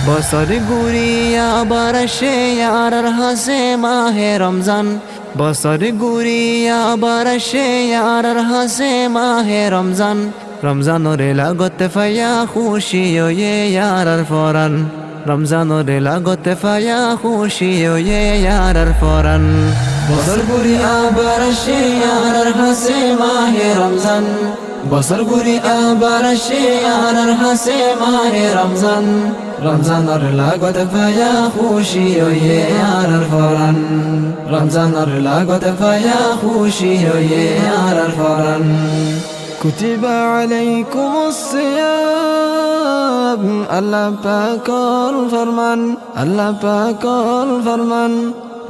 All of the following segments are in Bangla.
বছর ঘুরিয়া আবার আসে আর হাসে মাহে রমজান। বছর ঘুরিয়া আবার আসে আর হাসে মাহে রমজান। রমজানোর লাগতে ফায়া খুশি হয়ে আর ফরান। রমজানোর লাগতে ফায়া খুশি হয়ে আর ফরান। বছর ঘুরি আবার আসে আর হাসে মাহে রমজান। বছর ঘুরি আবার আসে আর হাসে মাহে রমজান। রমজানোর লাগতে ফায়া খুশি হয়ে আর ফরান। রমজানোর লাগতে ফায়া খুশি হয়ে আর ফরান। কুতিবা আলাইকুমুস সিয়াম, আল্লাহ পাকের ফরমান, আল্লাহ পাকের ফরমান।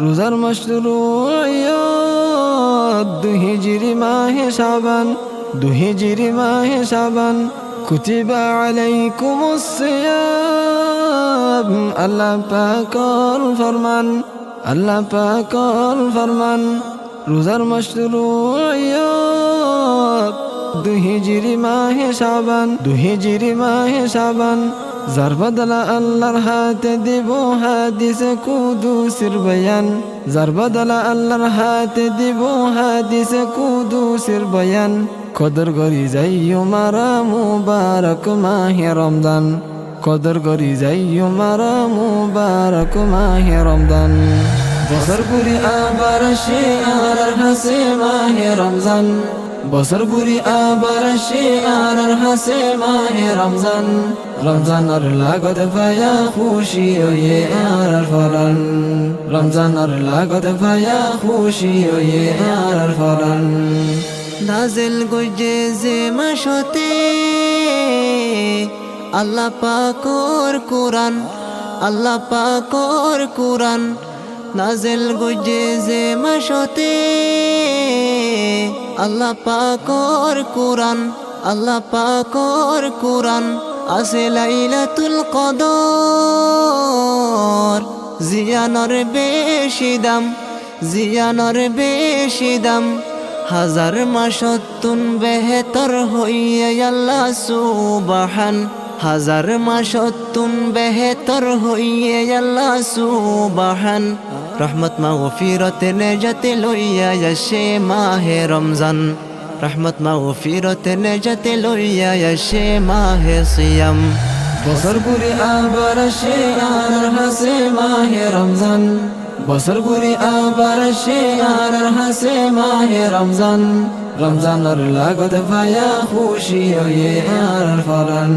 রোজার মাশরুইয়াত 2 হিজরি মাহে শাবান, 2 হিজরি মাহে শাবান। কুতিবা আলাইকুমুস সিয়াম, আল্লাহ পাকের ফরমান, আল্লাহ পাকের ফরমান। রোজার মাশরুইয়াত 2 হিজরি মাহে শাবান, 2 হিজরি মাহে শাবান। যার বদলা আল্লাহর হাতে দিব হাদিসে কুদুসের বয়ান, যার বদলা আল্লাহর হাতে দিব হাদিসে কুদুসের বয়ান। কদর করি যাইও মারা মুবারক মাহে রমজান, কদর করি যাইও মারা মুবারক মাহে রমজান। বছর ঘুরি আবার আসে আর হাসে মাহে রমজান। বছর ঘুরি আবার আসে আর হাসে মাহে রমজান। রমজানোর লাগতে ফায়া খুশি হয়ে আর ফরান। রমজানোর লাগতে ফায়া খুশি হয়ে আর ফরান। নাজিল গজে যে মাসতে আল্লাহ পাকের কুরআন, আল্লাহ পাকের কুরআন। নাজিল গজে যে মাসতে আল্লাহ পাকের কুরআন, আল্লাহ পাকের কুরআন। আসে লাইলাতুল কদর, জিয়ানর বেশি দাম, জিয়ানর বেশি দাম। হাজার মাসতুন বেহতর হইয়া আল্লাহ সুবহান, হাজার মাসতুন বেহতর হইয়া আল্লাহ সুবহান। রহমত মাগফিরত নেজাত লইয়া আসে মাহে রমজান। রহমত মাগফিরত নেজাত লইয়া আসে মাহে সিয়াম। বছর ঘুরি আবার আসে আর হাসে মাহে রমজান। বছর ঘুরি আবার আসে আর হাসে মাহে রমজান। রমজানোর লাগতে ফায়া খুশি হয়ে আর ফরান।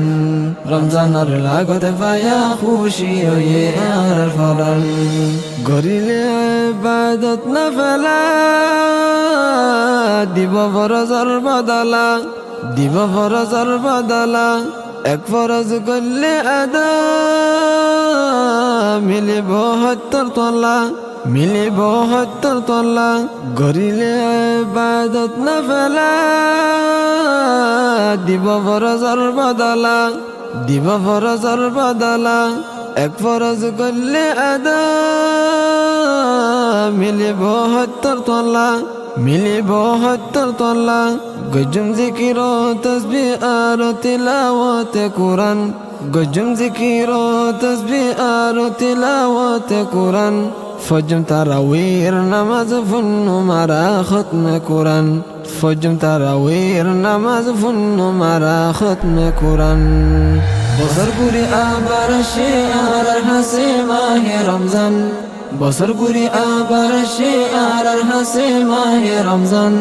রমজানোর লাগতে ফায়া খুশি হয়ে আর ফরান। গরিলে ইবাদত না ফেলা দিব ফরজর বদলা, দিব ফরজর বদলা। এক ফরজ করলে আদা মিলিব 70 তলা, মিলিব 70 তলা। গরিলে ইবাদত না ফেলা দিব ফরজর বদলা, দিব ফরজর বদলা। এক ফরজ করলে আদা মিলিব 70 তলা, মিলিব 70 তলা। গজুম জিকির ও তসবিহ আর তিলাওয়াত কুরআন, গজুম জিকির ও তসবিহ আর তিলাওয়াত কুরআন। ফজম তারাওয়ির নামাজ ফুন্ন মারা খতমে কুরআন, ফজম তারাওয়ির নামাজ ফুন্ন মারা খতমে কুরআন। বছর ঘুরি আবার আসে আর হাসে মাহে রমজান। বছর ঘুরি আবার আসে আর হাসে মাহে রমজান।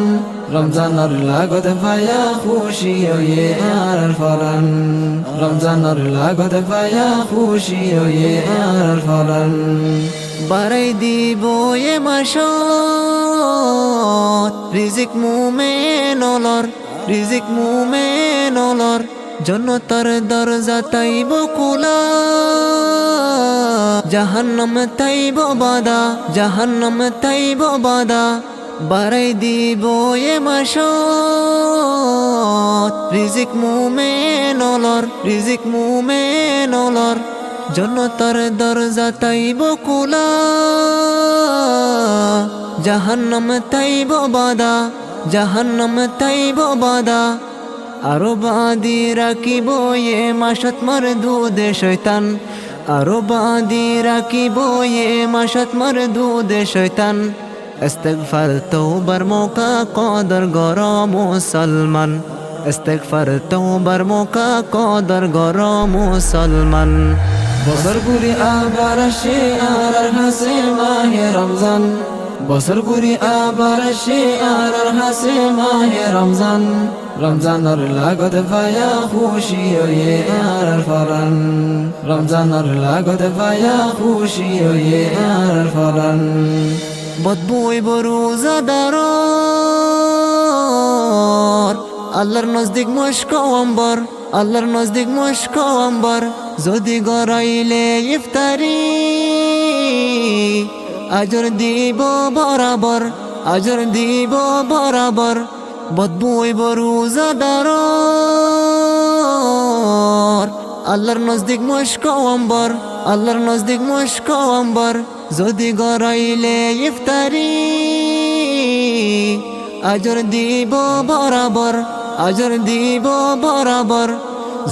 রমজানোর লাগতে ফায়া খুশি হয়ে আর ফরান। রমজানোর লাগতে ফায়া খুশি হয়ে আর ফরান। বাড়াই দিব এ মাসত রিজিক মুমিনলর, রিজিক মুমিনলর। জন্নতর দরজা তাইব খোলা, জাহান্নাম তাইব বাদা, জাহান্নাম তাইব বাদা। বাড়াই দিব এ মাসত রিজিক মুমিনলর, রিজিক মুমিনলর। জন্নতর দরজা তাইব খোলা, জাহান্নাম তাইব বাদা, জাহান্নাম তাইব বাদা। আরো বাদি রাখিব এ মাসত মারদুদ শয়তান, আরো বাঁধি রাখিব এ মাসাত মারদুদে শয়তান ইস্তিগফার তওবার মৌকা কদর গর মুসলমান ইস্তিগফার তওবার মৌকা কদর গর মুসলমান বছর ঘুরি আবার আসে আর হাসে মাহে রমজান বছর ঘুরি আবার আসে আর হাসে মাহে রমজান রমজানের লাগত পায়া খুশি হয়ে আর ফরান রমজানের লাগত পায়া খুশি হয়ে আর ফরান বদবুই বরুজাদার আল্লাহর নজদিক মস্ক অম্বর আল্লাহর নজদিক মস্ক অম্বর যদি গড়াইলে ইফতারি আজর দিব বরাবর আজর দিব বরাবর বদবুই বরুজাদার আল্লাহর নজদিক মস্ক অম্বর আল্লাহর নজদিক মস্ক অম্বর যদি গড়াইলে ইফতারি আজর দিব বরাবর আজর দিব বরাবর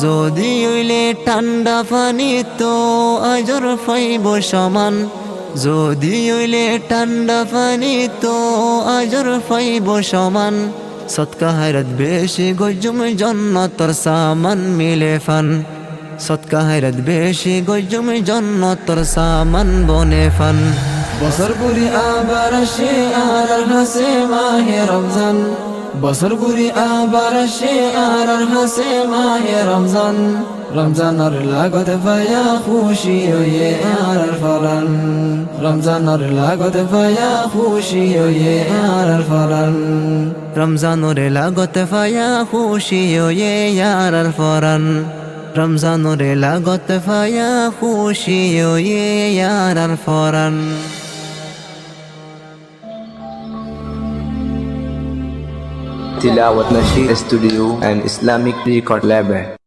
যদি হইলে ঠান্ডা পানি তো আজর পাইব সমান যদি হইলে ঠান্ডা পানি তো আজর পাইব সমান সৎকা হায়রত বেশি গজুম জন্নতর সামান মিলে ফান সৎকা হায়রত বেশি গজুম জন্নতর সামান বনে ফান বছর ঘুরি আবার আসে আর হাসে মাহে রমজান বছর ঘুরি আবার আসে আর হাসে মাহে রমজান রমজানের লাগত পায়া খুশি হয়ে আর ফরান রমজানের লাগত পায়া খুশি হয়ে আর ফরান রমজানোরে লাগত ফায়া খুশি হয়ে ইয়ার ফরান রমজানোরে লাগত ফায়া খুশি হয়ে ইয়ার Ferran Tilawat Nasheed Studio and Islamic Record Lab.